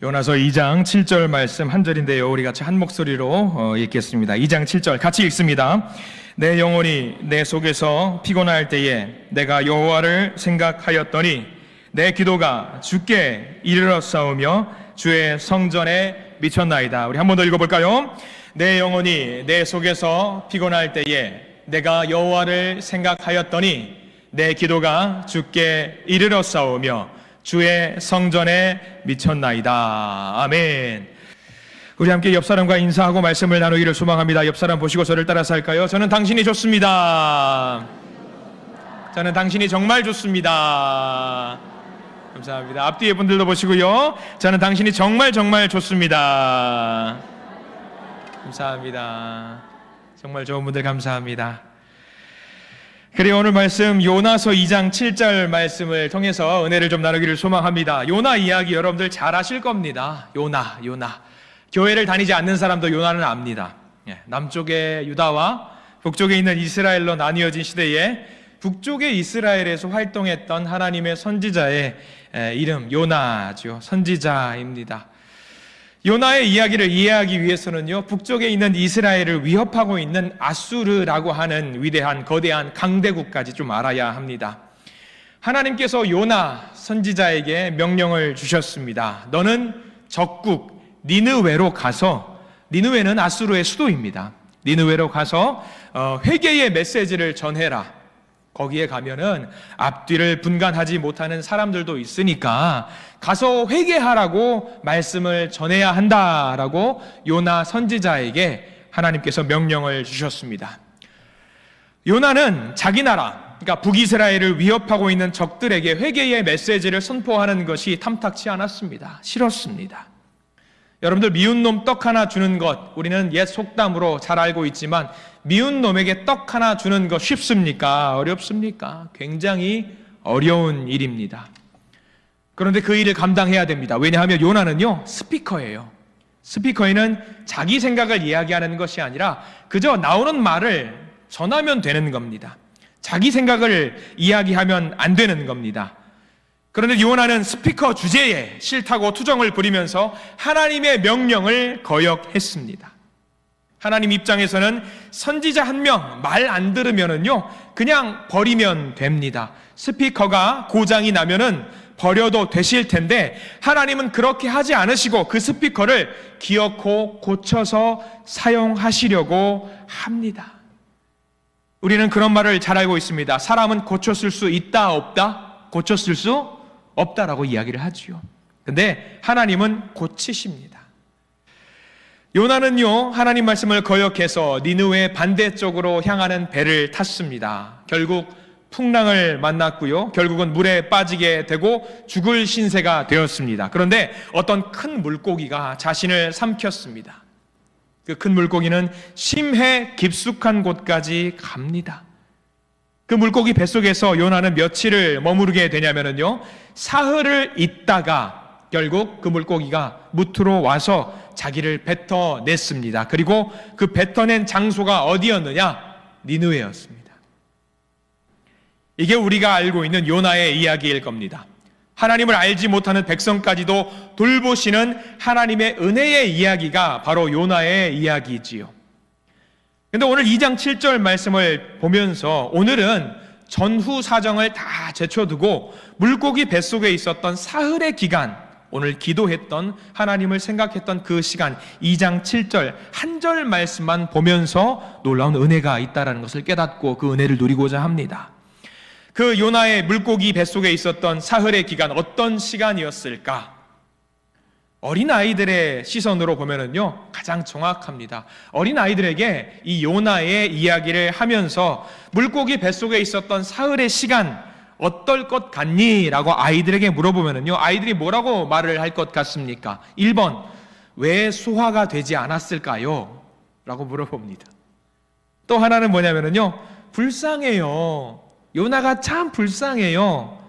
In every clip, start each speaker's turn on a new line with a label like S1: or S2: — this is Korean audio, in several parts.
S1: 요나서 2장 7절 말씀 한 절인데요. 우리 같이 한 목소리로 읽겠습니다. 2장 7절 같이 읽습니다. 내 영혼이 내 속에서 피곤할 때에 내가 여호와를 생각하였더니 내 기도가 주께 이르렀사오며 주의 성전에 미쳤나이다. 우리 한 번 더 읽어볼까요? 내 영혼이 내 속에서 피곤할 때에 내가 여호와를 생각하였더니 내 기도가 주께 이르렀사오며 주의 성전에 미쳤나이다. 아멘. 우리 함께 옆 사람과 인사하고 말씀을 나누기를 소망합니다. 옆 사람 보시고 저를 따라서 할까요? 저는 당신이 좋습니다. 저는 당신이 정말 좋습니다. 감사합니다. 앞뒤에 분들도 보시고요. 저는 당신이 정말 좋습니다. 감사합니다. 정말 좋은 분들 감사합니다. 그리고 오늘 말씀 요나서 2장 7절 말씀을 통해서 은혜를 좀 나누기를 소망합니다. 요나 이야기 여러분들 잘 아실 겁니다. 요나. 교회를 다니지 않는 사람도 요나는 압니다. 남쪽의 유다와 북쪽에 있는 이스라엘로 나뉘어진 시대에 북쪽의 이스라엘에서 활동했던 하나님의 선지자의 이름 요나죠. 선지자입니다. 요나의 이야기를 이해하기 위해서는요, 북쪽에 있는 이스라엘을 위협하고 있는 아수르라고 하는 위대한 거대한 강대국까지 좀 알아야 합니다. 하나님께서 요나 선지자에게 명령을 주셨습니다. 너는 적국 니느웨로 가서, 니느웨는 아수르의 수도입니다. 니느웨로 가서 회개의 메시지를 전해라. 거기에 가면은 앞뒤를 분간하지 못하는 사람들도 있으니까 가서 회개하라고 말씀을 전해야 한다라고 요나 선지자에게 하나님께서 명령을 주셨습니다. 요나는 자기 나라, 그러니까 북이스라엘을 위협하고 있는 적들에게 회개의 메시지를 선포하는 것이 탐탁치 않았습니다. 싫었습니다. 여러분들 미운 놈 떡 하나 주는 것, 우리는 옛 속담으로 잘 알고 있지만 미운 놈에게 떡 하나 주는 것 쉽습니까? 어렵습니까? 굉장히 어려운 일입니다. 그런데 그 일을 감당해야 됩니다. 왜냐하면 요나는요, 스피커예요. 스피커에는 자기 생각을 이야기하는 것이 아니라 그저 나오는 말을 전하면 되는 겁니다. 자기 생각을 이야기하면 안 되는 겁니다. 그런데 요나는 스피커 주제에 싫다고 투정을 부리면서 하나님의 명령을 거역했습니다. 하나님 입장에서는 선지자 한 명 말 안 들으면은요, 그냥 버리면 됩니다. 스피커가 고장이 나면은 버려도 되실 텐데 하나님은 그렇게 하지 않으시고 그 스피커를 기어코 고쳐서 사용하시려고 합니다. 우리는 그런 말을 잘 알고 있습니다. 사람은 고쳤을 수 있다, 없다? 고쳤을 수 없다라고 이야기를 하지요. 근데 하나님은 고치십니다. 요나는요, 하나님 말씀을 거역해서 니느웨 반대쪽으로 향하는 배를 탔습니다. 결국 풍랑을 만났고요. 결국은 물에 빠지게 되고 죽을 신세가 되었습니다. 그런데 어떤 큰 물고기가 자신을 삼켰습니다. 그 큰 물고기는 심해 깊숙한 곳까지 갑니다. 그 물고기 뱃속에서 요나는 며칠을 머무르게 되냐면요, 사흘을 있다가 결국 그 물고기가 무트로 와서 자기를 뱉어냈습니다. 그리고 그 뱉어낸 장소가 어디였느냐? 니느웨였습니다. 이게 우리가 알고 있는 요나의 이야기일 겁니다. 하나님을 알지 못하는 백성까지도 돌보시는 하나님의 은혜의 이야기가 바로 요나의 이야기지요. 근데 오늘 2장 7절 말씀을 보면서 오늘은 전후 사정을 다 제쳐두고 물고기 뱃속에 있었던 사흘의 기간, 오늘 기도했던 하나님을 생각했던 그 시간 2장 7절 한 절 말씀만 보면서 놀라운 은혜가 있다는 것을 깨닫고 그 은혜를 누리고자 합니다. 그 요나의 물고기 뱃속에 있었던 사흘의 기간, 어떤 시간이었을까? 어린아이들의 시선으로 보면은요, 가장 정확합니다. 어린아이들에게 이 요나의 이야기를 하면서 물고기 뱃속에 있었던 사흘의 시간 어떨 것 같니? 라고 아이들에게 물어보면은요, 아이들이 뭐라고 말을 할 것 같습니까? 1번, 왜 소화가 되지 않았을까요? 라고 물어봅니다. 또 하나는 뭐냐면은요, 불쌍해요. 요나가 참 불쌍해요.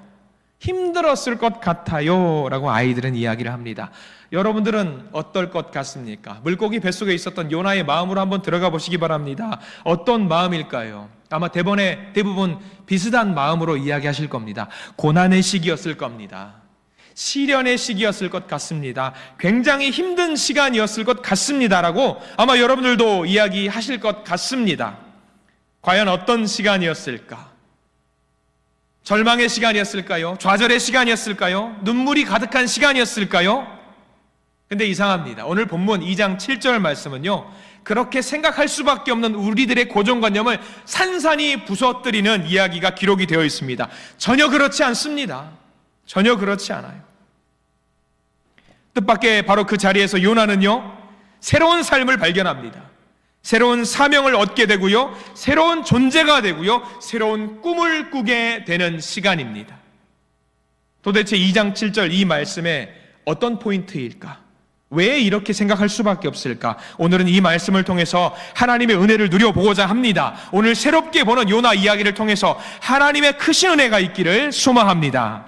S1: 힘들었을 것 같아요. 라고 아이들은 이야기를 합니다. 여러분들은 어떨 것 같습니까? 물고기 뱃속에 있었던 요나의 마음으로 한번 들어가 보시기 바랍니다. 어떤 마음일까요? 아마 대부분 비슷한 마음으로 이야기하실 겁니다. 고난의 시기였을 겁니다. 시련의 시기였을 것 같습니다. 굉장히 힘든 시간이었을 것 같습니다라고 아마 여러분들도 이야기하실 것 같습니다. 과연 어떤 시간이었을까? 절망의 시간이었을까요? 좌절의 시간이었을까요? 눈물이 가득한 시간이었을까요? 근데 이상합니다. 오늘 본문 2장 7절 말씀은요, 그렇게 생각할 수밖에 없는 우리들의 고정관념을 산산이 부서뜨리는 이야기가 기록이 되어 있습니다. 전혀 그렇지 않습니다. 전혀 그렇지 않아요. 뜻밖의 바로 그 자리에서 요나는요, 새로운 삶을 발견합니다. 새로운 사명을 얻게 되고요, 새로운 존재가 되고요, 새로운 꿈을 꾸게 되는 시간입니다. 도대체 2장 7절 이 말씀에 어떤 포인트일까? 왜 이렇게 생각할 수밖에 없을까? 오늘은 이 말씀을 통해서 하나님의 은혜를 누려보고자 합니다. 오늘 새롭게 보는 요나 이야기를 통해서 하나님의 크신 은혜가 있기를 소망합니다.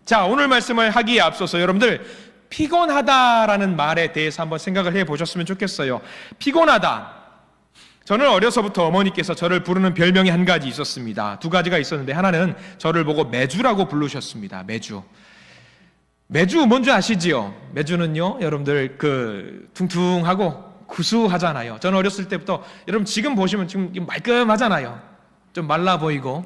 S1: 자, 오늘 말씀을 하기에 앞서서 여러분들 피곤하다라는 말에 대해서 한번 생각을 해보셨으면 좋겠어요. 피곤하다. 저는 어려서부터 어머니께서 저를 부르는 별명이 한 가지 있었습니다. 두 가지가 있었는데 하나는 저를 보고 매주라고 부르셨습니다. 매주. 매주 뭔지 아시지요? 매주는요, 여러분들 퉁퉁하고 구수하잖아요. 저는 어렸을 때부터, 여러분 지금 보시면 지금 말끔하잖아요. 좀 말라 보이고.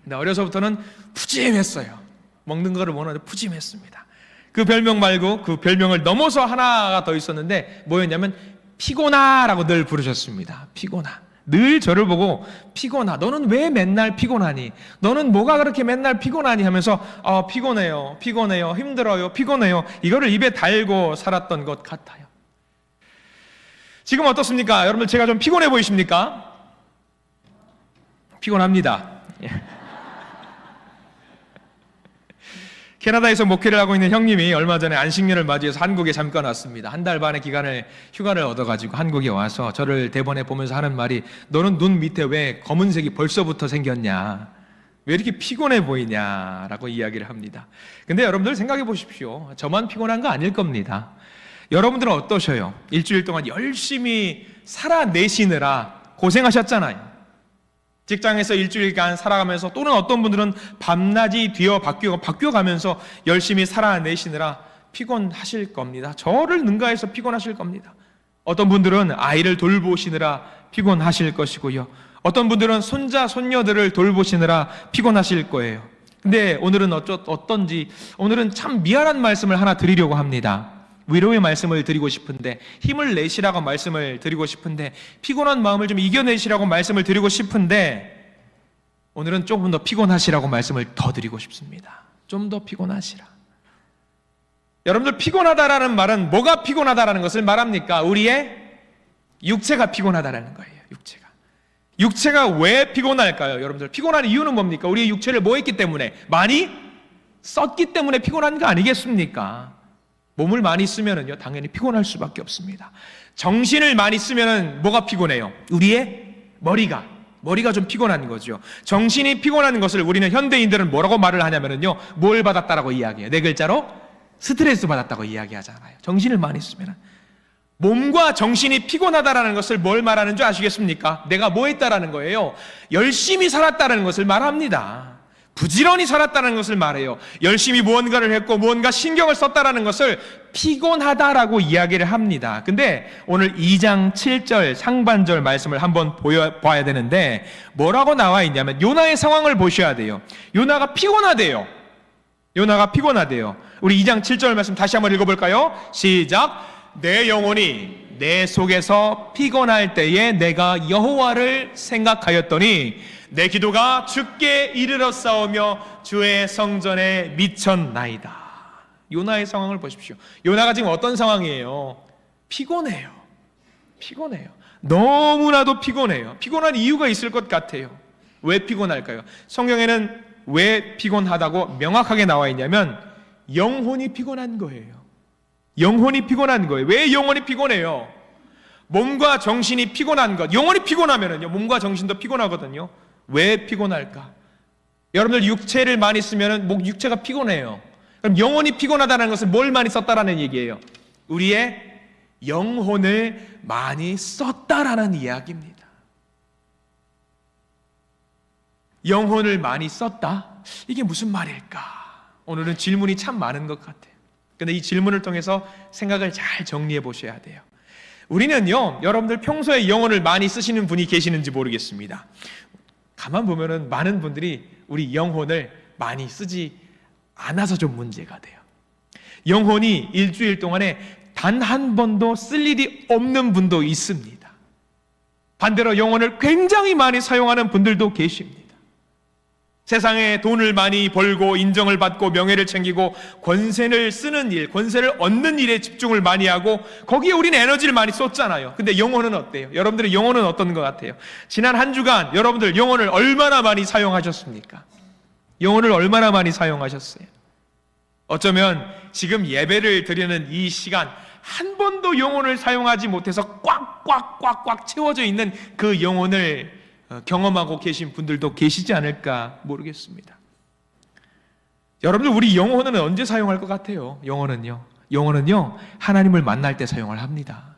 S1: 근데 어려서부터는 푸짐했어요. 먹는 거를 원하는데 푸짐했습니다. 그 별명 말고 그 별명을 넘어서 하나가 더 있었는데 뭐였냐면 피곤하라고 늘 부르셨습니다. 피곤하. 늘 저를 보고 피곤하. 너는 왜 맨날 피곤하니? 너는 뭐가 그렇게 맨날 피곤하니? 하면서 피곤해요. 피곤해요. 힘들어요. 피곤해요. 이거를 입에 달고 살았던 것 같아요. 지금 어떻습니까? 여러분들 제가 좀 피곤해 보이십니까? 피곤합니다. 캐나다에서 목회를 하고 있는 형님이 얼마 전에 안식년을 맞이해서 한국에 잠깐 왔습니다. 한 달 반의 휴가를 얻어가지고 한국에 와서 저를 대본에 보면서 하는 말이, 너는 눈 밑에 왜 검은색이 벌써부터 생겼냐? 왜 이렇게 피곤해 보이냐라고 이야기를 합니다. 근데 여러분들 생각해 보십시오. 저만 피곤한 거 아닐 겁니다. 여러분들은 어떠셔요? 일주일 동안 열심히 살아내시느라 고생하셨잖아요. 직장에서 일주일간 살아가면서, 또는 어떤 분들은 밤낮이 바뀌어가면서 열심히 살아내시느라 피곤하실 겁니다. 저를 능가해서 피곤하실 겁니다. 어떤 분들은 아이를 돌보시느라 피곤하실 것이고요, 어떤 분들은 손자, 손녀들을 돌보시느라 피곤하실 거예요. 근데 오늘은 어떤지, 오늘은 참 미안한 말씀을 하나 드리려고 합니다. 위로의 말씀을 드리고 싶은데, 힘을 내시라고 말씀을 드리고 싶은데, 피곤한 마음을 좀 이겨내시라고 말씀을 드리고 싶은데, 오늘은 조금 더 피곤하시라고 말씀을 더 드리고 싶습니다. 좀 더 피곤하시라. 여러분들, 피곤하다라는 말은 뭐가 피곤하다라는 것을 말합니까? 우리의 육체가 피곤하다라는 거예요. 육체가 왜 피곤할까요? 여러분들, 피곤한 이유는 뭡니까? 우리의 육체를 뭐 했기 때문에? 많이 썼기 때문에 피곤한 거 아니겠습니까? 몸을 많이 쓰면은요, 당연히 피곤할 수밖에 없습니다. 정신을 많이 쓰면은 뭐가 피곤해요? 우리의 머리가 좀 피곤한 거죠. 정신이 피곤한 것을 우리는 현대인들은 뭐라고 말을 하냐면은요, 뭘 받았다라고 이야기해요. 네 글자로 스트레스 받았다고 이야기하잖아요. 정신을 많이 쓰면은. 몸과 정신이 피곤하다라는 것을 뭘 말하는 줄 아시겠습니까? 내가 뭐 했다라는 거예요. 열심히 살았다는 것을 말합니다. 부지런히 살았다는 것을 말해요. 열심히 무언가를 했고 무언가 신경을 썼다라는 것을 피곤하다라고 이야기를 합니다. 근데 오늘 2장 7절 상반절 말씀을 한번 봐야 되는데, 뭐라고 나와 있냐면 요나의 상황을 보셔야 돼요. 요나가 피곤하대요. 우리 2장 7절 말씀 다시 한번 읽어볼까요? 시작. 내 영혼이 내 속에서 피곤할 때에 내가 여호와를 생각하였더니 내 기도가 주께 이르렀사오며 주의 성전에 미쳤나이다. 요나의 상황을 보십시오. 요나가 지금 어떤 상황이에요? 피곤해요. 너무나도 피곤해요. 피곤한 이유가 있을 것 같아요. 왜 피곤할까요? 성경에는 왜 피곤하다고 명확하게 나와 있냐면 영혼이 피곤한 거예요. 왜 영혼이 피곤해요? 몸과 정신이 피곤한 것. 영혼이 피곤하면은요, 몸과 정신도 피곤하거든요. 왜 피곤할까? 여러분들 육체를 많이 쓰면은 육체가 피곤해요. 그럼 영혼이 피곤하다는 것은 뭘 많이 썼다라는 얘기예요? 우리의 영혼을 많이 썼다라는 이야기입니다. 영혼을 많이 썼다? 이게 무슨 말일까? 오늘은 질문이 참 많은 것 같아요. 근데 이 질문을 통해서 생각을 잘 정리해 보셔야 돼요. 우리는요, 여러분들 평소에 영혼을 많이 쓰시는 분이 계시는지 모르겠습니다. 가만 보면은 많은 분들이 우리 영혼을 많이 쓰지 않아서 좀 문제가 돼요. 영혼이 일주일 동안에 단 한 번도 쓸 일이 없는 분도 있습니다. 반대로 영혼을 굉장히 많이 사용하는 분들도 계십니다. 세상에 돈을 많이 벌고 인정을 받고 명예를 챙기고 권세를 쓰는 일, 권세를 얻는 일에 집중을 많이 하고 거기에 우리는 에너지를 많이 쏟잖아요. 근데 영혼은 어때요? 여러분들의 영혼은 어떤 것 같아요? 지난 한 주간 여러분들 영혼을 얼마나 많이 사용하셨습니까? 영혼을 얼마나 많이 사용하셨어요? 어쩌면 지금 예배를 드리는 이 시간 한 번도 영혼을 사용하지 못해서 꽉 채워져 있는 그 영혼을 경험하고 계신 분들도 계시지 않을까 모르겠습니다. 여러분들 우리 영혼은 언제 사용할 것 같아요? 영혼은요 하나님을 만날 때 사용을 합니다.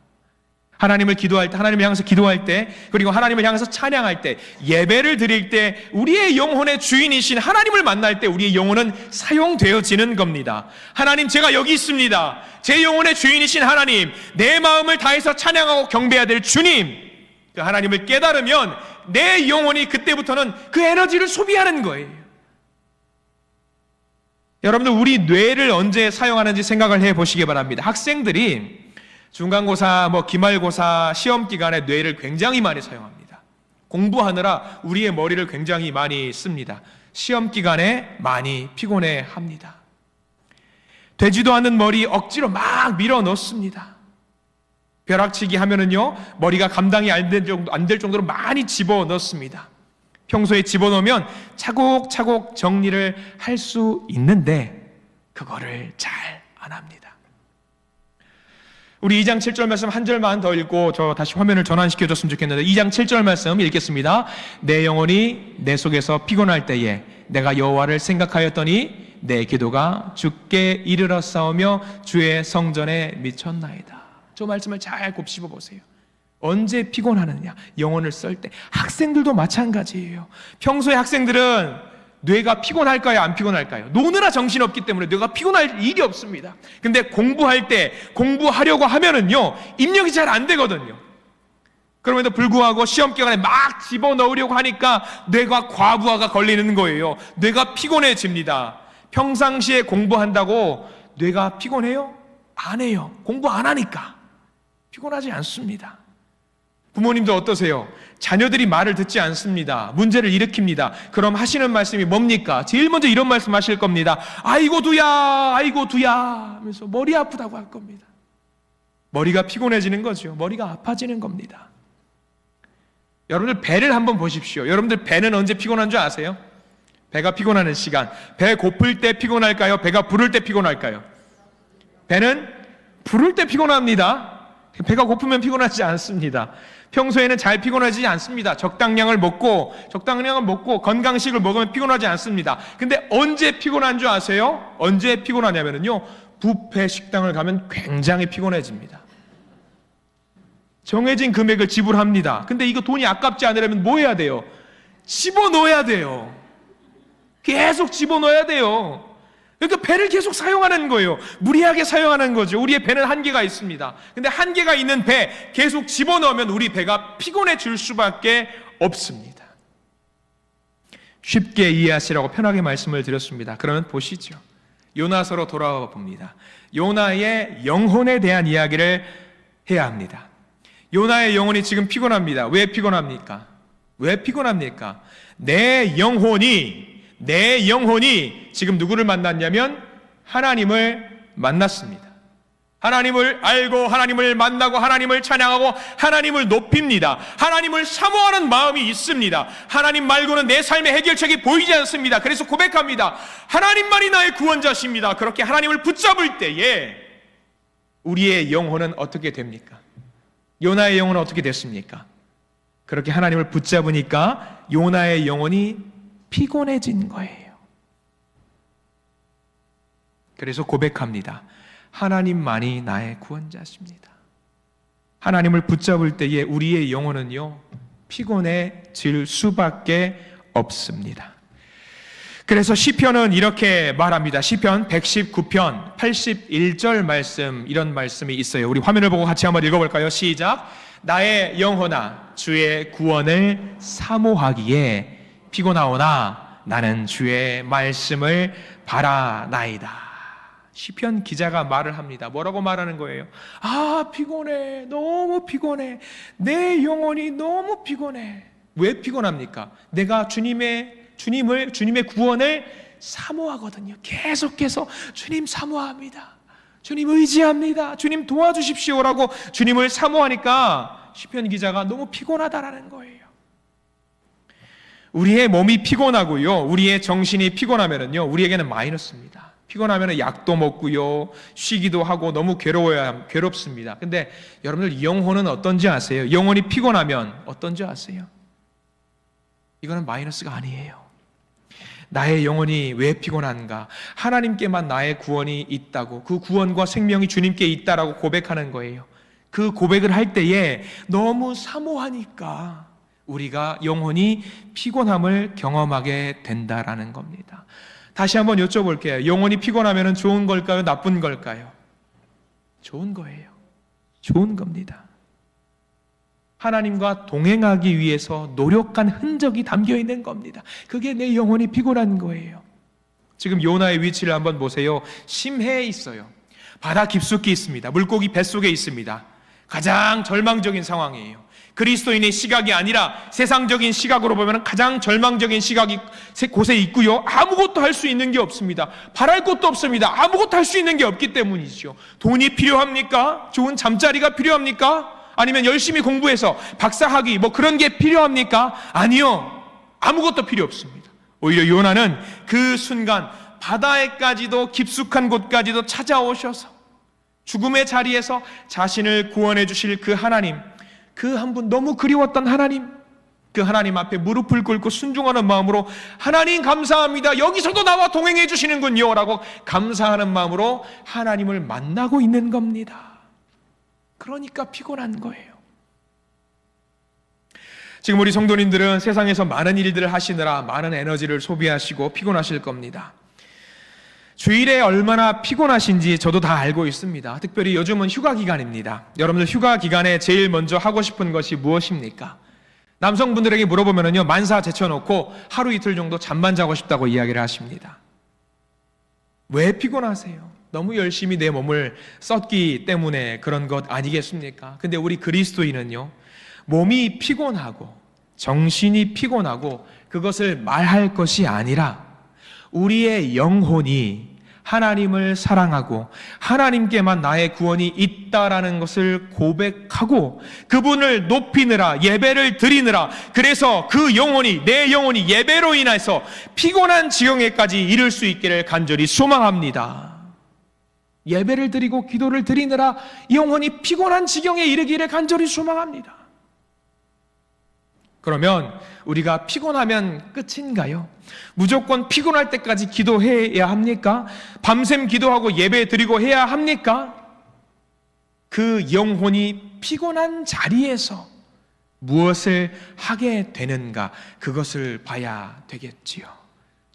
S1: 하나님을 기도할 때, 하나님을 향해서 기도할 때, 그리고 하나님을 향해서 찬양할 때, 예배를 드릴 때, 우리의 영혼의 주인이신 하나님을 만날 때 우리의 영혼은 사용되어지는 겁니다. 하나님, 제가 여기 있습니다. 제 영혼의 주인이신 하나님, 내 마음을 다해서 찬양하고 경배해야 될 주님, 그 하나님을 깨달으면 내 영혼이 그때부터는 그 에너지를 소비하는 거예요. 여러분들 우리 뇌를 언제 사용하는지 생각을 해보시기 바랍니다. 학생들이 중간고사, 기말고사 시험 기간에 뇌를 굉장히 많이 사용합니다. 공부하느라 우리의 머리를 굉장히 많이 씁니다. 시험 기간에 많이 피곤해합니다. 되지도 않는 머리 억지로 막 밀어 넣습니다. 벼락치기 하면은요 머리가 감당이 안 될 정도로 많이 집어 넣습니다. 평소에 집어 넣으면 차곡차곡 정리를 할 수 있는데 그거를 잘 안 합니다. 우리 2장 7절 말씀 한 절만 더 읽고 저 다시 화면을 전환시켜 줬으면 좋겠는데 2장 7절 말씀 읽겠습니다. 내 영혼이 내 속에서 피곤할 때에 내가 여호와를 생각하였더니 내 기도가 주께 이르러 싸우며 주의 성전에 미쳤나이다. 저 말씀을 잘 곱씹어 보세요. 언제 피곤하느냐? 영혼을 쓸 때. 학생들도 마찬가지예요. 평소에 학생들은 뇌가 피곤할까요? 안 피곤할까요? 노느라 정신없기 때문에 뇌가 피곤할 일이 없습니다. 근데 공부할 때 공부하려고 하면은요 입력이 잘 안 되거든요. 그럼에도 불구하고 시험 기간에 막 집어넣으려고 하니까 뇌가 과부하가 걸리는 거예요. 뇌가 피곤해집니다. 평상시에 공부한다고 뇌가 피곤해요? 안 해요. 공부 안 하니까 피곤하지 않습니다. 부모님도 어떠세요? 자녀들이 말을 듣지 않습니다. 문제를 일으킵니다. 그럼 하시는 말씀이 뭡니까? 제일 먼저 이런 말씀 하실 겁니다. 아이고 두야 하면서 머리 아프다고 할 겁니다. 머리가 피곤해지는 거죠. 머리가 아파지는 겁니다. 여러분들 배를 한번 보십시오. 여러분들 배는 언제 피곤한 줄 아세요? 배가 피곤하는 시간. 배 고플 때 피곤할까요? 배가 부를 때 피곤할까요? 배는 부를 때 피곤합니다. 배가 고프면 피곤하지 않습니다. 평소에는 잘 피곤하지 않습니다. 적당량을 먹고 건강식을 먹으면 피곤하지 않습니다. 근데 언제 피곤한 줄 아세요? 언제 피곤하냐면요 뷔페 식당을 가면 굉장히 피곤해집니다. 정해진 금액을 지불합니다. 근데 이거 돈이 아깝지 않으려면 뭐 해야 돼요? 집어넣어야 돼요. 계속 집어넣어야 돼요. 그러니까 배를 계속 사용하는 거예요. 무리하게 사용하는 거죠. 우리의 배는 한계가 있습니다. 근데 한계가 있는 배 계속 집어넣으면 우리 배가 피곤해질 수밖에 없습니다. 쉽게 이해하시라고 편하게 말씀을 드렸습니다. 그러면 보시죠. 요나서로 돌아와 봅니다. 요나의 영혼에 대한 이야기를 해야 합니다. 요나의 영혼이 지금 피곤합니다. 왜 피곤합니까? 내 영혼이 지금 누구를 만났냐면 하나님을 만났습니다. 하나님을 알고 하나님을 만나고 하나님을 찬양하고 하나님을 높입니다. 하나님을 사모하는 마음이 있습니다. 하나님 말고는 내 삶의 해결책이 보이지 않습니다. 그래서 고백합니다. 하나님만이 나의 구원자십니다. 그렇게 하나님을 붙잡을 때에 우리의 영혼은 어떻게 됩니까? 요나의 영혼은 어떻게 됐습니까? 그렇게 하나님을 붙잡으니까 요나의 영혼이 피곤해진 거예요. 그래서 고백합니다. 하나님만이 나의 구원자십니다. 하나님을 붙잡을 때에 우리의 영혼은요 피곤해질 수밖에 없습니다. 그래서 시편은 이렇게 말합니다. 시편 119편 81절 말씀, 이런 말씀이 있어요. 우리 화면을 보고 같이 한번 읽어볼까요? 시작. 나의 영혼아 주의 구원을 사모하기에 피곤하오나 나는 주의 말씀을 바라나이다. 시편 기자가 말을 합니다. 뭐라고 말하는 거예요? 아, 피곤해. 너무 피곤해. 내 영혼이 너무 피곤해. 왜 피곤합니까? 내가 주님의 구원을 사모하거든요. 계속해서 주님 사모합니다. 주님 의지합니다. 주님 도와주십시오라고 주님을 사모하니까 시편 기자가 너무 피곤하다라는 거예요. 우리의 몸이 피곤하고요, 우리의 정신이 피곤하면은요, 우리에게는 마이너스입니다. 피곤하면 약도 먹고요, 쉬기도 하고 너무 괴롭습니다. 근데 여러분들 영혼은 어떤지 아세요? 영혼이 피곤하면 어떤지 아세요? 이거는 마이너스가 아니에요. 나의 영혼이 왜 피곤한가? 하나님께만 나의 구원이 있다고, 그 구원과 생명이 주님께 있다라고 고백하는 거예요. 그 고백을 할 때에 너무 사모하니까 우리가 영혼이 피곤함을 경험하게 된다라는 겁니다. 다시 한번 여쭤볼게요. 영혼이 피곤하면 좋은 걸까요? 나쁜 걸까요? 좋은 거예요. 좋은 겁니다. 하나님과 동행하기 위해서 노력한 흔적이 담겨 있는 겁니다. 그게 내 영혼이 피곤한 거예요. 지금 요나의 위치를 한번 보세요. 심해에 있어요. 바다 깊숙이 있습니다. 물고기 뱃속에 있습니다. 가장 절망적인 상황이에요. 그리스도인의 시각이 아니라 세상적인 시각으로 보면 가장 절망적인 시각이 곳에 있고요, 아무것도 할 수 있는 게 없습니다. 바랄 것도 없습니다. 아무것도 할 수 있는 게 없기 때문이죠. 돈이 필요합니까? 좋은 잠자리가 필요합니까? 아니면 열심히 공부해서 박사학위 그런 게 필요합니까? 아니요, 아무것도 필요 없습니다. 오히려 요나는 그 순간 바다에까지도, 깊숙한 곳까지도 찾아오셔서 죽음의 자리에서 자신을 구원해 주실 그 하나님, 그 한 분, 너무 그리웠던 하나님, 그 하나님 앞에 무릎을 꿇고 순종하는 마음으로 하나님 감사합니다, 여기서도 나와 동행해 주시는군요 라고 감사하는 마음으로 하나님을 만나고 있는 겁니다. 그러니까 피곤한 거예요. 지금 우리 성도님들은 세상에서 많은 일들을 하시느라 많은 에너지를 소비하시고 피곤하실 겁니다. 주일에 얼마나 피곤하신지 저도 다 알고 있습니다. 특별히 요즘은 휴가 기간입니다. 여러분들 휴가 기간에 제일 먼저 하고 싶은 것이 무엇입니까? 남성분들에게 물어보면요, 만사 제쳐놓고 하루 이틀 정도 잠만 자고 싶다고 이야기를 하십니다. 왜 피곤하세요? 너무 열심히 내 몸을 썼기 때문에 그런 것 아니겠습니까? 근데 우리 그리스도인은요, 몸이 피곤하고 정신이 피곤하고 그것을 말할 것이 아니라 우리의 영혼이 하나님을 사랑하고 하나님께만 나의 구원이 있다라는 것을 고백하고 그분을 높이느라, 예배를 드리느라, 그래서 그 영혼이, 내 영혼이 예배로 인해서 피곤한 지경에까지 이를 수 있기를 간절히 소망합니다. 예배를 드리고 기도를 드리느라 영혼이 피곤한 지경에 이르기를 간절히 소망합니다. 그러면 우리가 피곤하면 끝인가요? 무조건 피곤할 때까지 기도해야 합니까? 밤샘 기도하고 예배 드리고 해야 합니까? 그 영혼이 피곤한 자리에서 무엇을 하게 되는가, 그것을 봐야 되겠지요.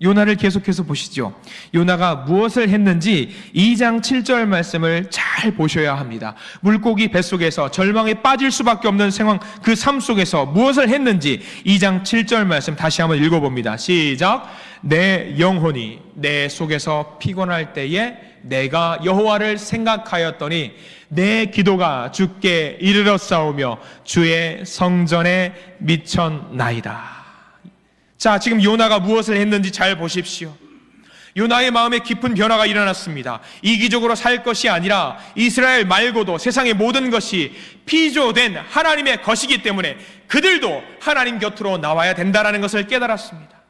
S1: 요나를 계속해서 보시죠. 요나가 무엇을 했는지 2장 7절 말씀을 잘 보셔야 합니다. 물고기 뱃속에서 절망에 빠질 수밖에 없는 상황, 그 삶 속에서 무엇을 했는지 2장 7절 말씀 다시 한번 읽어봅니다. 시작. 내 영혼이 내 속에서 피곤할 때에 내가 여호와를 생각하였더니 내 기도가 주께 이르렀사오며 주의 성전에 미쳤나이다. 자, 지금 요나가 무엇을 했는지 잘 보십시오. 요나의 마음에 깊은 변화가 일어났습니다. 이기적으로 살 것이 아니라 이스라엘 말고도 세상의 모든 것이 피조된 하나님의 것이기 때문에 그들도 하나님 곁으로 나와야 된다는 것을 깨달았습니다.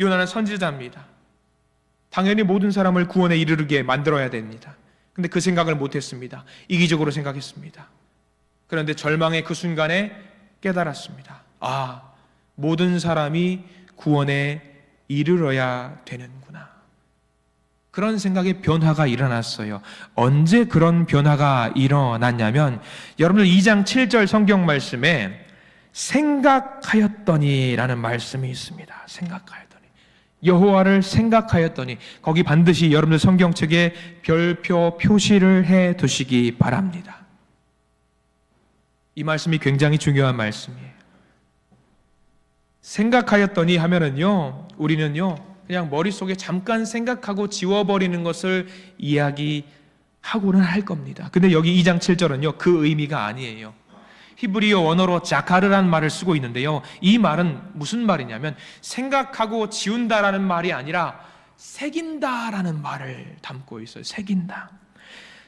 S1: 요나는 선지자입니다. 당연히 모든 사람을 구원에 이르게 만들어야 됩니다. 근데 그 생각을 못했습니다. 이기적으로 생각했습니다. 그런데 절망의 그 순간에 깨달았습니다. 모든 사람이 구원에 이르러야 되는구나. 그런 생각의 변화가 일어났어요. 언제 그런 변화가 일어났냐면 여러분들 2장 7절 성경 말씀에 생각하였더니 라는 말씀이 있습니다. 생각하였더니. 여호와를 생각하였더니, 거기 반드시 여러분들 성경책에 별표 표시를 해 두시기 바랍니다. 이 말씀이 굉장히 중요한 말씀이에요. 생각하였더니 하면은요, 우리는요 그냥 머릿속에 잠깐 생각하고 지워버리는 것을 이야기하고는 할 겁니다. 근데 여기 2장 7절은요 그 의미가 아니에요. 히브리어 원어로 자카르라는 말을 쓰고 있는데요, 이 말은 무슨 말이냐면 생각하고 지운다라는 말이 아니라 새긴다라는 말을 담고 있어요. 새긴다.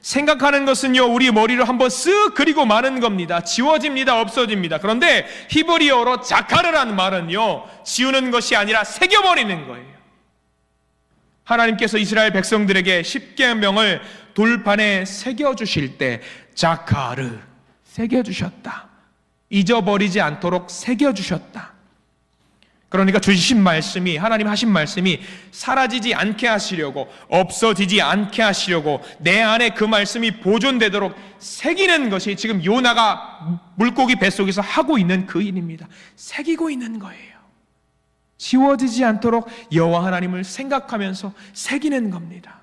S1: 생각하는 것은요 우리 머리를 한번 쓱 그리고 마는 겁니다. 지워집니다. 없어집니다. 그런데 히브리어로 자카르라는 말은요 지우는 것이 아니라 새겨버리는 거예요. 하나님께서 이스라엘 백성들에게 십계명을 돌판에 새겨주실 때 자카르, 새겨주셨다. 잊어버리지 않도록 새겨주셨다. 그러니까 주신 말씀이, 하나님 하신 말씀이 사라지지 않게 하시려고, 없어지지 않게 하시려고 내 안에 그 말씀이 보존되도록 새기는 것이 지금 요나가 물고기 뱃속에서 하고 있는 그 일입니다. 새기고 있는 거예요. 지워지지 않도록 여호와 하나님을 생각하면서 새기는 겁니다.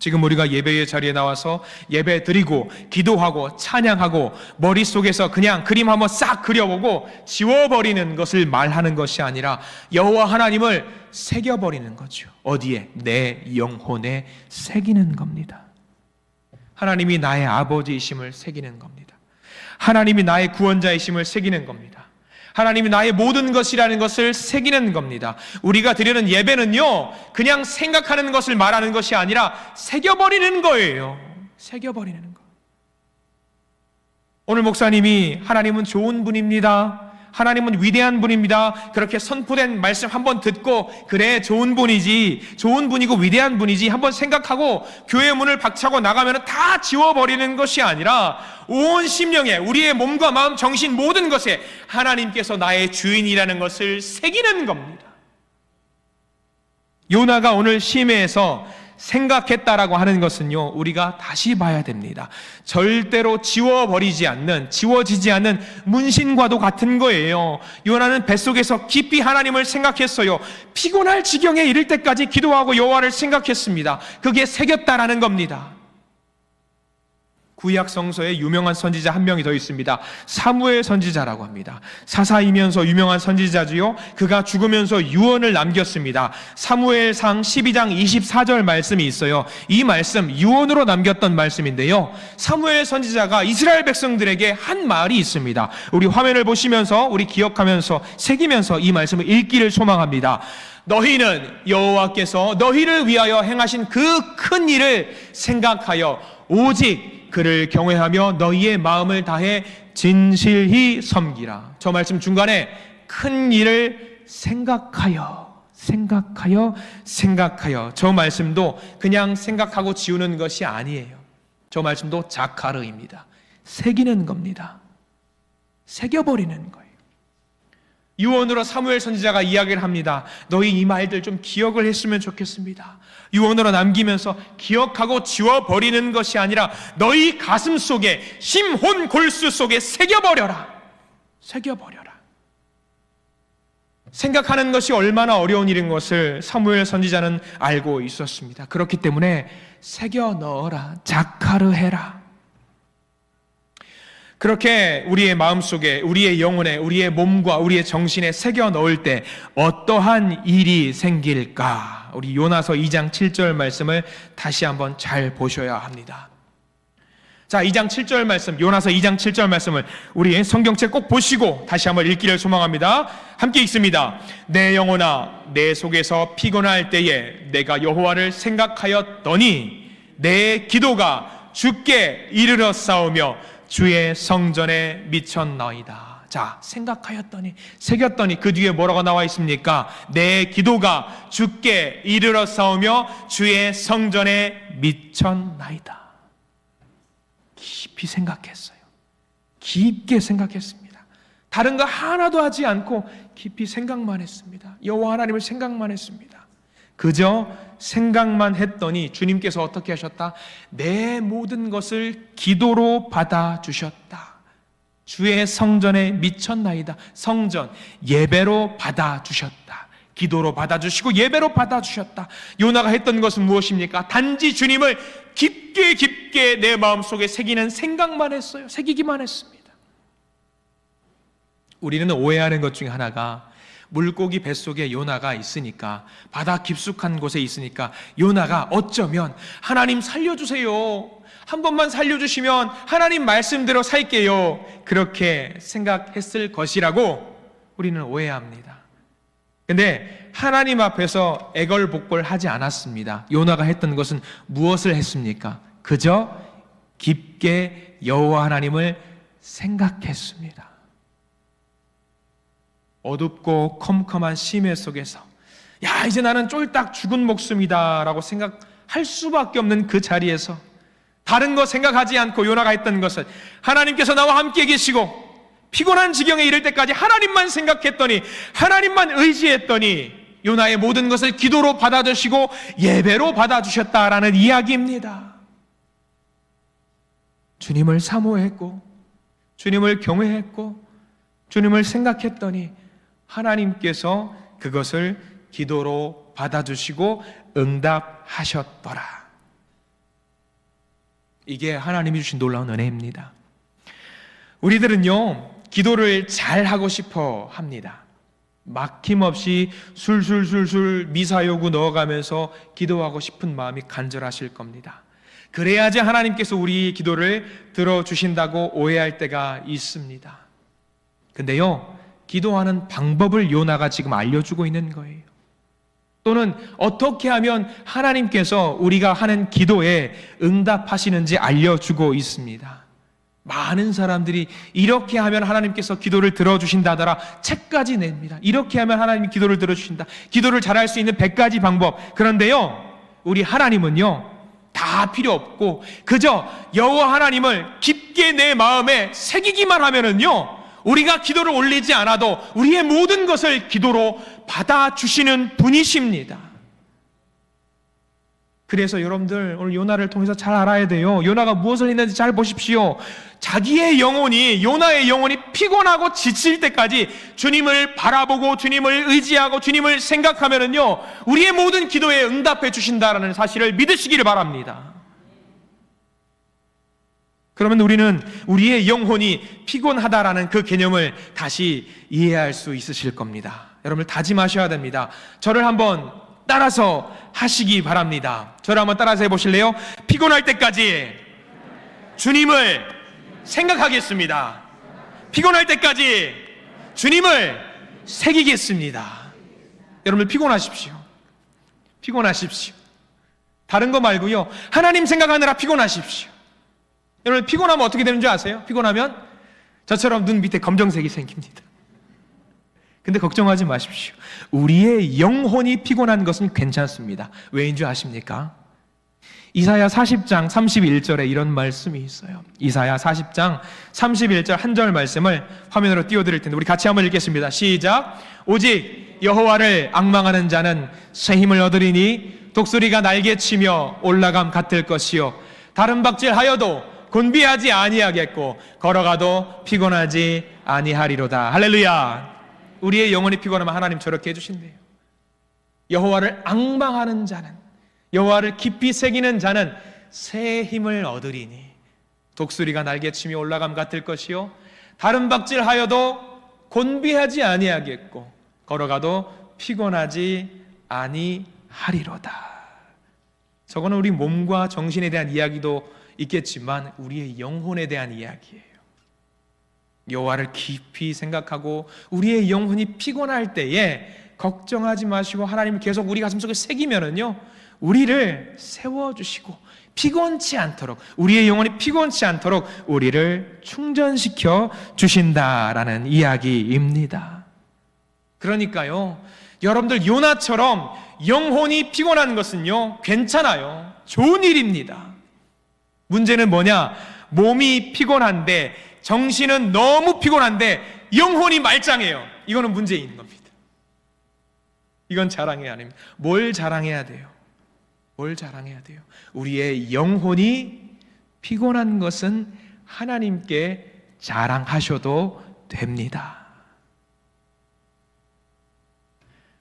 S1: 지금 우리가 예배의 자리에 나와서 예배 드리고 기도하고 찬양하고 머릿속에서 그냥 그림 한번 싹 그려보고 지워버리는 것을 말하는 것이 아니라 여호와 하나님을 새겨버리는 거죠. 어디에? 내 영혼에 새기는 겁니다. 하나님이 나의 아버지이심을 새기는 겁니다. 하나님이 나의 구원자이심을 새기는 겁니다. 하나님이 나의 모든 것이라는 것을 새기는 겁니다. 우리가 드리는 예배는요 그냥 생각하는 것을 말하는 것이 아니라 새겨버리는 거예요. 새겨버리는 거. 오늘 목사님이 하나님은 좋은 분입니다, 하나님은 위대한 분입니다, 그렇게 선포된 말씀 한번 듣고 그래 좋은 분이지, 좋은 분이고 위대한 분이지 한번 생각하고 교회 문을 박차고 나가면 다 지워버리는 것이 아니라 온 심령에, 우리의 몸과 마음, 정신 모든 것에 하나님께서 나의 주인이라는 것을 새기는 겁니다. 요나가 오늘 심해에서 생각했다라고 하는 것은요 우리가 다시 봐야 됩니다. 절대로 지워지지 않는 문신과도 같은 거예요. 요나는 뱃속에서 깊이 하나님을 생각했어요. 피곤할 지경에 이를 때까지 기도하고 여호와를 생각했습니다. 그게 새겼다라는 겁니다. 구약 성서에 유명한 선지자 한 명이 더 있습니다. 사무엘 선지자라고 합니다. 사사이면서 유명한 선지자지요. 그가 죽으면서 유언을 남겼습니다. 사무엘상 12장 24절 말씀이 있어요. 이 말씀 유언으로 남겼던 말씀인데요, 사무엘 선지자가 이스라엘 백성들에게 한 말이 있습니다. 우리 화면을 보시면서 우리 기억하면서 새기면서 이 말씀을 읽기를 소망합니다. 너희는 여호와께서 너희를 위하여 행하신 그 큰 일을 생각하여 오직 그를 경외하며 너희의 마음을 다해 진실히 섬기라. 저 말씀 중간에 큰 일을 생각하여. 저 말씀도 그냥 생각하고 지우는 것이 아니에요. 저 말씀도 자카르입니다. 새기는 겁니다. 새겨버리는 거예요. 유언으로 사무엘 선지자가 이야기를 합니다. 너희 이 말들 좀 기억을 했으면 좋겠습니다. 유언으로 남기면서 기억하고 지워버리는 것이 아니라 너희 가슴 속에, 심혼 골수 속에 새겨버려라. 생각하는 것이 얼마나 어려운 일인 것을 사무엘 선지자는 알고 있었습니다. 그렇기 때문에 새겨 넣어라. 자카르 해라. 그렇게 우리의 마음속에, 우리의 영혼에, 우리의 몸과 우리의 정신에 새겨 넣을 때 어떠한 일이 생길까? 우리 요나서 2장 7절 말씀을 다시 한번 잘 보셔야 합니다. 자, 2장 7절 말씀, 요나서 2장 7절 말씀을 우리 성경책 꼭 보시고 다시 한번 읽기를 소망합니다. 함께 읽습니다. 내 영혼아, 내 속에서 피곤할 때에 내가 여호와를 생각하였더니 내 기도가 주께 이르러 싸우며 주의 성전에 미쳤나이다. 자, 생각하였더니, 새겼더니 그 뒤에 뭐라고 나와 있습니까? 내 기도가 주께 이르러 싸우며 주의 성전에 미쳤나이다. 깊이 생각했어요. 깊게 생각했습니다. 다른 거 하나도 하지 않고 깊이 생각만 했습니다. 여호와 하나님을 생각만 했습니다. 그저 생각만 했더니 주님께서 어떻게 하셨다? 내 모든 것을 기도로 받아주셨다. 주의 성전에 미쳤나이다. 성전, 예배로 받아주셨다. 기도로 받아주시고 예배로 받아주셨다. 요나가 했던 것은 무엇입니까? 단지 주님을 깊게 깊게 내 마음속에 새기는 생각만 했어요. 새기기만 했습니다. 우리는 오해하는 것 중에 하나가 물고기 뱃속에 요나가 있으니까, 바다 깊숙한 곳에 있으니까 요나가 어쩌면 하나님 살려주세요, 한 번만 살려주시면 하나님 말씀대로 살게요, 그렇게 생각했을 것이라고 우리는 오해합니다. 근데 하나님 앞에서 애걸복걸 하지 않았습니다. 요나가 했던 것은 무엇을 했습니까? 그저 깊게 여호와 하나님을 생각했습니다. 어둡고 컴컴한 심해 속에서 야, 이제 나는 쫄딱 죽은 목숨이다 라고 생각할 수밖에 없는 그 자리에서 다른 거 생각하지 않고 요나가 했던 것은 하나님께서 나와 함께 계시고 피곤한 지경에 이를 때까지 하나님만 생각했더니, 하나님만 의지했더니 요나의 모든 것을 기도로 받아주시고 예배로 받아주셨다라는 이야기입니다. 주님을 사모했고 주님을 경외했고 주님을 생각했더니 하나님께서 그것을 기도로 받아주시고 응답하셨더라. 이게 하나님이 주신 놀라운 은혜입니다. 우리들은요, 기도를 잘하고 싶어 합니다. 막힘없이 술술술술 미사요구 넣어가면서 기도하고 싶은 마음이 간절하실 겁니다. 그래야지 하나님께서 우리 기도를 들어주신다고 오해할 때가 있습니다. 근데요, 기도하는 방법을 요나가 지금 알려주고 있는 거예요. 또는 어떻게 하면 하나님께서 우리가 하는 기도에 응답하시는지 알려주고 있습니다. 많은 사람들이 이렇게 하면 하나님께서 기도를 들어주신다더라 책까지 냅니다. 이렇게 하면 하나님이 기도를 들어주신다, 기도를 잘할 수 있는 100가지 방법. 그런데요, 우리 하나님은요 다 필요 없고 그저 여호와 하나님을 깊게 내 마음에 새기기만 하면은요, 우리가 기도를 올리지 않아도 우리의 모든 것을 기도로 받아주시는 분이십니다. 그래서 여러분들 오늘 요나를 통해서 잘 알아야 돼요. 요나가 무엇을 했는지 잘 보십시오. 자기의 영혼이, 요나의 영혼이 피곤하고 지칠 때까지 주님을 바라보고 주님을 의지하고 주님을 생각하면은요, 우리의 모든 기도에 응답해 주신다라는 사실을 믿으시기를 바랍니다. 그러면 우리는 우리의 영혼이 피곤하다라는 그 개념을 다시 이해할 수 있으실 겁니다. 여러분들 다짐하셔야 됩니다. 저를 한번 따라서 하시기 바랍니다. 저를 한번 따라서 해보실래요? 피곤할 때까지 주님을 생각하겠습니다. 피곤할 때까지 주님을 새기겠습니다. 여러분들 피곤하십시오. 피곤하십시오. 다른 거 말고요, 하나님 생각하느라 피곤하십시오. 여러분 피곤하면 어떻게 되는 줄 아세요? 피곤하면 저처럼 눈 밑에 검정색이 생깁니다. 근데 걱정하지 마십시오. 우리의 영혼이 피곤한 것은 괜찮습니다. 왜인 줄 아십니까? 이사야 40장 31절에 이런 말씀이 있어요. 이사야 40장 31절 한 절 말씀을 화면으로 띄워드릴 텐데 우리 같이 한번 읽겠습니다. 시작. 오직 여호와를 앙망하는 자는 새 힘을 얻으리니 독수리가 날개치며 올라감 같을 것이요 다른 박질하여도 곤비하지 아니하겠고 걸어가도 피곤하지 아니하리로다. 할렐루야. 우리의 영혼이 피곤하면 하나님 저렇게 해주신대요. 여호와를 앙망하는 자는, 여호와를 깊이 새기는 자는 새 힘을 얻으리니 독수리가 날개치며 올라감 같을 것이요 다른 박질하여도 곤비하지 아니하겠고 걸어가도 피곤하지 아니하리로다. 저거는 우리 몸과 정신에 대한 이야기도 있겠지만 우리의 영혼에 대한 이야기예요. 여호와를 깊이 생각하고 우리의 영혼이 피곤할 때에 걱정하지 마시고 하나님을 계속 우리 가슴속에 새기면은요, 우리를 세워주시고 피곤치 않도록, 우리의 영혼이 피곤치 않도록 우리를 충전시켜 주신다라는 이야기입니다. 그러니까요, 여러분들 요나처럼 영혼이 피곤한 것은요 괜찮아요. 좋은 일입니다. 문제는 뭐냐? 몸이 피곤한데, 정신은 너무 피곤한데 영혼이 말짱해요. 이거는 문제인 겁니다. 이건 자랑이 아닙니다. 뭘 자랑해야 돼요? 뭘 자랑해야 돼요? 우리의 영혼이 피곤한 것은 하나님께 자랑하셔도 됩니다.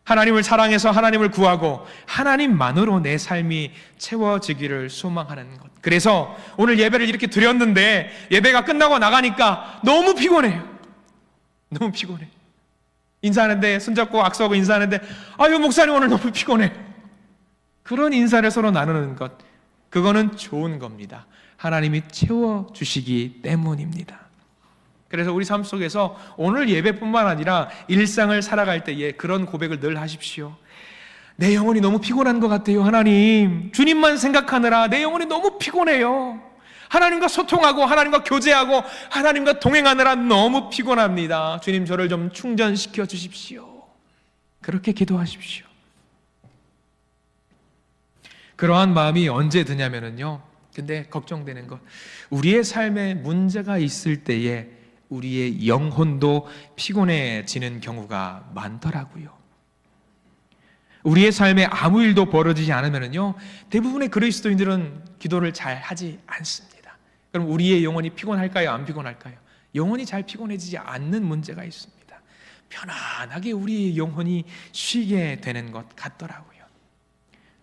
S1: 하나님을 사랑해서 하나님을 구하고 하나님만으로 내 삶이 채워지기를 소망하는 것. 그래서 오늘 예배를 이렇게 드렸는데 예배가 끝나고 나가니까 너무 피곤해요. 너무 피곤해. 인사하는데 손잡고 악수하고 인사하는데 아유 목사님 오늘 너무 피곤해. 그런 인사를 서로 나누는 것, 그거는 좋은 겁니다. 하나님이 채워주시기 때문입니다. 그래서 우리 삶 속에서 오늘 예배뿐만 아니라 일상을 살아갈 때에 그런 고백을 늘 하십시오. 내 영혼이 너무 피곤한 것 같아요. 하나님, 주님만 생각하느라 내 영혼이 너무 피곤해요. 하나님과 소통하고 하나님과 교제하고 하나님과 동행하느라 너무 피곤합니다. 주님, 저를 좀 충전시켜 주십시오. 그렇게 기도하십시오. 그러한 마음이 언제 드냐면요, 근데 걱정되는 것, 우리의 삶에 문제가 있을 때에 우리의 영혼도 피곤해지는 경우가 많더라고요. 우리의 삶에 아무 일도 벌어지지 않으면요, 대부분의 그리스도인들은 기도를 잘 하지 않습니다. 그럼 우리의 영혼이 피곤할까요? 안 피곤할까요? 영혼이 잘 피곤해지지 않는 문제가 있습니다. 편안하게 우리의 영혼이 쉬게 되는 것 같더라고요.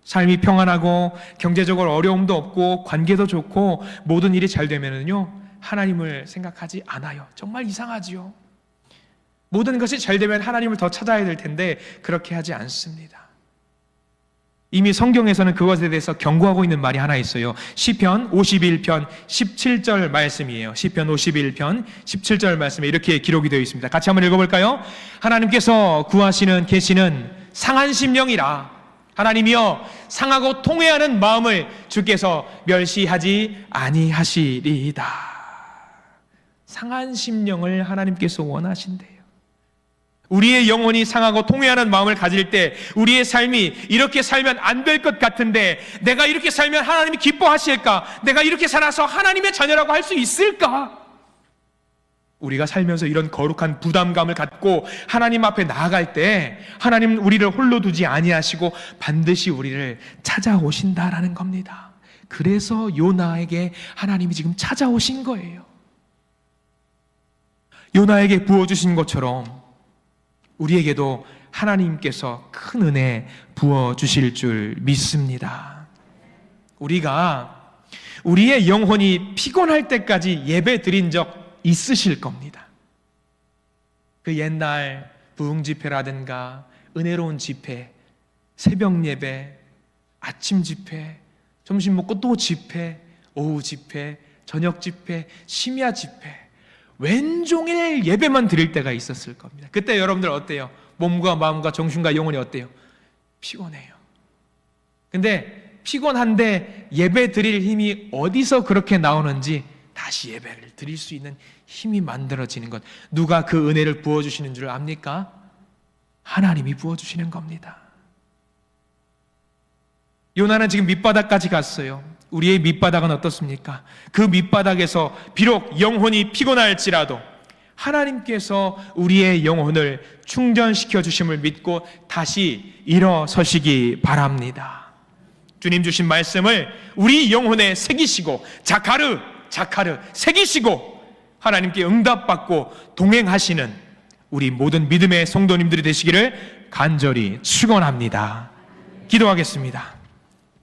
S1: 삶이 평안하고 경제적으로 어려움도 없고 관계도 좋고 모든 일이 잘 되면은요, 하나님을 생각하지 않아요. 정말 이상하지요. 모든 것이 잘 되면 하나님을 더 찾아야 될 텐데 그렇게 하지 않습니다. 이미 성경에서는 그것에 대해서 경고하고 있는 말이 하나 있어요. 시편 51편 17절 말씀이에요. 시편 51편 17절 말씀에 이렇게 기록이 되어 있습니다. 같이 한번 읽어볼까요? 하나님께서 구하시는 계시는 상한 심령이라. 하나님이여, 상하고 통회하는 마음을 주께서 멸시하지 아니하시리이다. 상한 심령을 하나님께서 원하신대요. 우리의 영혼이 상하고 통회하는 마음을 가질 때 우리의 삶이 이렇게 살면 안 될 것 같은데 내가 이렇게 살면 하나님이 기뻐하실까? 내가 이렇게 살아서 하나님의 자녀라고 할 수 있을까? 우리가 살면서 이런 거룩한 부담감을 갖고 하나님 앞에 나아갈 때 하나님은 우리를 홀로 두지 아니하시고 반드시 우리를 찾아오신다라는 겁니다. 그래서 요나에게 하나님이 지금 찾아오신 거예요. 요나에게 부어주신 것처럼 우리에게도 하나님께서 큰 은혜 부어주실 줄 믿습니다. 우리가 우리의 영혼이 피곤할 때까지 예배 드린 적 있으실 겁니다. 그 옛날 부흥 집회라든가 은혜로운 집회, 새벽 예배, 아침 집회, 점심 먹고 또 집회, 오후 집회, 저녁 집회, 심야 집회, 왼종일 예배만 드릴 때가 있었을 겁니다. 그때 여러분들 어때요? 몸과 마음과 정신과 영혼이 어때요? 피곤해요. 근데 피곤한데 예배 드릴 힘이 어디서 그렇게 나오는지 다시 예배를 드릴 수 있는 힘이 만들어지는 것, 누가 그 은혜를 부어주시는 줄 압니까? 하나님이 부어주시는 겁니다. 요나는 지금 밑바닥까지 갔어요. 우리의 밑바닥은 어떻습니까? 그 밑바닥에서 비록 영혼이 피곤할지라도 하나님께서 우리의 영혼을 충전시켜 주심을 믿고 다시 일어서시기 바랍니다. 주님 주신 말씀을 우리 영혼에 새기시고 자카르 새기시고 하나님께 응답받고 동행하시는 우리 모든 믿음의 성도님들이 되시기를 간절히 축원합니다. 기도하겠습니다.